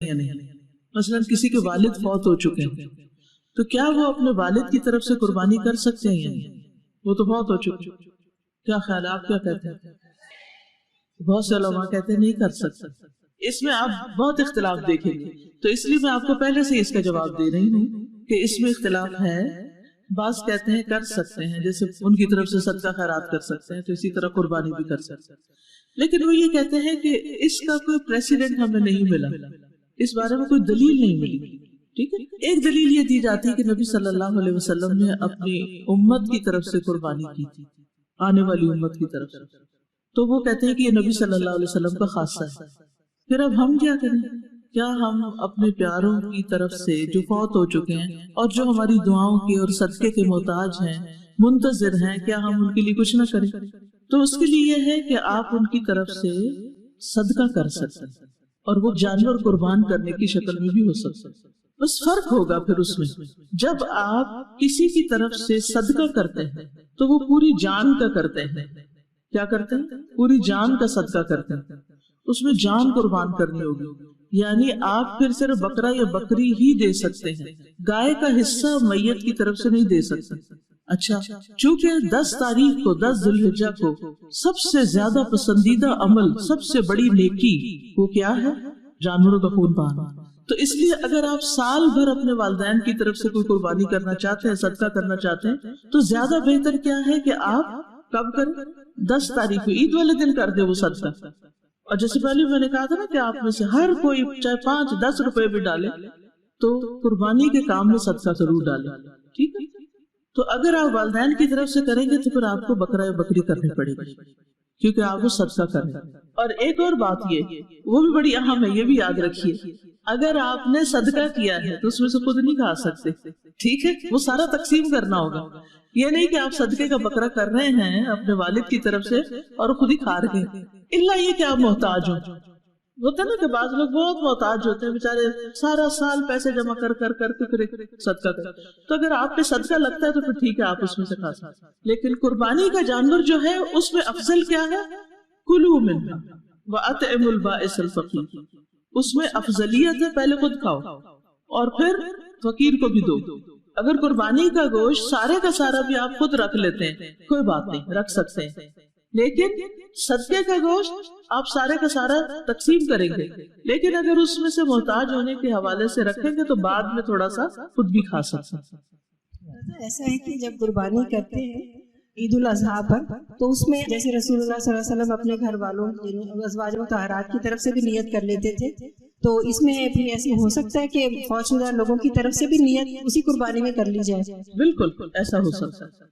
یا نہیں. مثلاً کسی کے والد فوت ہو چکے ہیں تو کیا وہ اپنے والد کی طرف سے قربانی کر سکتے ہیں یا نہیں؟ وہ تو فوت ہو چکے. کیا خیال ہے، آپ کیا کہتے ہیں؟ بہت سے علماء کہتے ہیں نہیں کر سکتے. اس میں آپ بہت اختلاف دیکھیں گے، تو اس لیے میں آپ کو پہلے سے اس کا جواب دے رہی ہوں کہ اس میں اختلاف ہے. بعض کہتے ہیں کر سکتے ہیں، جیسے ان کی طرف سے صدقہ خیرات کر سکتے ہیں، تو اسی طرح قربانی بھی کر سکتے ہیں. لیکن وہ یہ کہتے ہیں کہ اس کا کوئی پریسیڈنٹ ہمیں نہیں ملا، اس بارے میں کوئی دلیل نہیں ملی. ٹھیک ہے، ایک دلیل یہ دی جاتی ہے کہ نبی صلی اللہ علیہ وسلم نے اپنی امت کی طرف سے قربانی کی تھی، آنے والی امت کی طرف سے، تو وہ کہتے ہیں کہ یہ نبی صلی اللہ علیہ وسلم کا خاصہ ہے. پھر اب ہم کیا کریں؟ کیا ہم اپنے پیاروں کی طرف سے جو فوت ہو چکے ہیں اور جو ہماری دعاؤں کے اور صدقے کے محتاج ہیں، منتظر ہیں، کیا ہم ان کے لیے کچھ نہ کریں؟ تو اس کے لیے یہ ہے کہ آپ ان کی طرف سے صدقہ کر سکتے ہیں، اور وہ جانور قربان کرنے کی شکل میں بھی ہو سکتا ہے. بس فرق ہوگا پھر اس میں، جب آپ کسی کی طرف سے صدقہ کرتے ہیں تو وہ پوری جان کا کرتے ہیں. کیا کرتے ہیں؟ پوری جان کا صدقہ کرتے ہیں، اس میں جان قربان کرنی ہوگی. یعنی آپ پھر صرف بکرا یا بکری ہی دے سکتے ہیں، گائے کا حصہ میت کی طرف سے نہیں دے سکتے. اچھا، چونکہ 10 تاریخ کو 10 ذی الحجہ کو سب سے زیادہ پسندیدہ عمل، سب سے بڑی نیکی وہ کیا ہے؟ جانوروں کا خون بہانا. تو اس لیے اگر آپ سال بھر اپنے والدین کی طرف سے کوئی قربانی کرنا چاہتے ہیں، صدقہ کرنا چاہتے ہیں، تو زیادہ بہتر کیا ہے کہ آپ کب کریں؟ 10 تاریخ کو عید والے دن کر دیں وہ صدقہ. اور جیسے پہلے میں نے کہا تھا نا کہ آپ میں سے ہر کوئی چاہے 5-10 روپے بھی ڈالے تو قربانی کے کام میں صدقہ ضرور ڈالے. ٹھیک ہے، تو اگر آپ والدین کی طرف سے کریں گے تو پھر آپ کو بکرا یا بکری کرنی پڑے گی، کیونکہ آپ وہ صدقہ کریں. اور ایک اور بات یہ، وہ بھی بڑی اہم ہے، یہ بھی یاد رکھیے، اگر آپ نے صدقہ کیا ہے تو اس میں سے خود نہیں کھا سکتے. ٹھیک ہے، وہ سارا تقسیم کرنا ہوگا. یہ نہیں کہ آپ صدقے کا بکرا کر رہے ہیں اپنے والد کی طرف سے اور خود ہی کھا رہے ہیں، الا یہ کہ آپ محتاج ہو. ہوتا ہے نا کہ بعض لوگ بہت محتاج ہوتے ہیں بیچارے، سارا سال پیسے جمع کر کر کر کے پھر صدقہ کر، تو اگر آپ پہ صدقہ لگتا ہے تو پھر ٹھیک ہے، آپ اس میں سے کھا سکتے. لیکن قربانی کا جانور جو ہے اس میں افضل کیا ہے؟ کلوا منہا واطعموا البائس الفقیر. اس میں افضلیت ہے پہلے خود کھاؤ اور پھر فقیر کو بھی دو. اگر قربانی کا گوشت سارے کا سارا بھی آپ خود رکھ لیتے ہیں کوئی بات نہیں، رکھ سکتے ہیں، لیکن صدقے کا گوشت آپ سارے کا سارا تقسیم کریں گے، لیکن اگر اس میں سے محتاج ہونے کے حوالے سے رکھیں گے تو بعد میں تھوڑا سا خود بھی کھا سکتے ہیں. ایسا ہے کہ جب قربانی کرتے ہیں عید الاضحیٰ پر، تو اس میں جیسے رسول اللہ صلی اللہ علیہ وسلم اپنے گھر والوں ازواج مطہرات کی طرف سے بھی نیت کر لیتے تھے، تو اس میں بھی ایسا ہو سکتا ہے کہ فوت شدہ لوگوں کی طرف سے بھی نیت اسی قربانی میں کر لی جائے؟ بالکل ایسا ہو سکتا ہے.